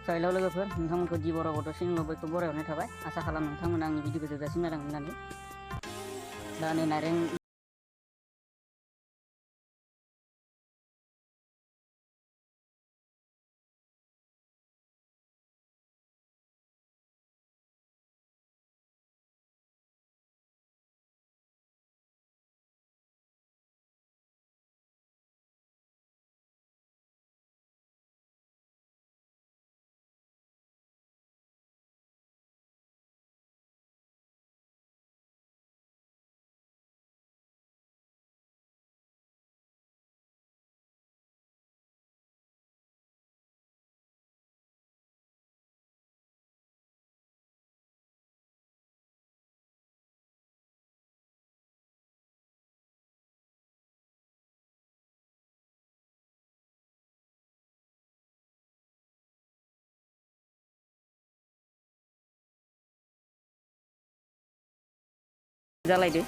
Hello लोगोफोर, नोंथांमोनखौ दि बर' गथ' चेनेलाव बयखौबो बरायहरनाय थाबाय। आसा खालाम नोंथांमोना आंनि भिडिअखौ जोबजासिम नायलांगोन होननानै। दा नै नारें जालायदो।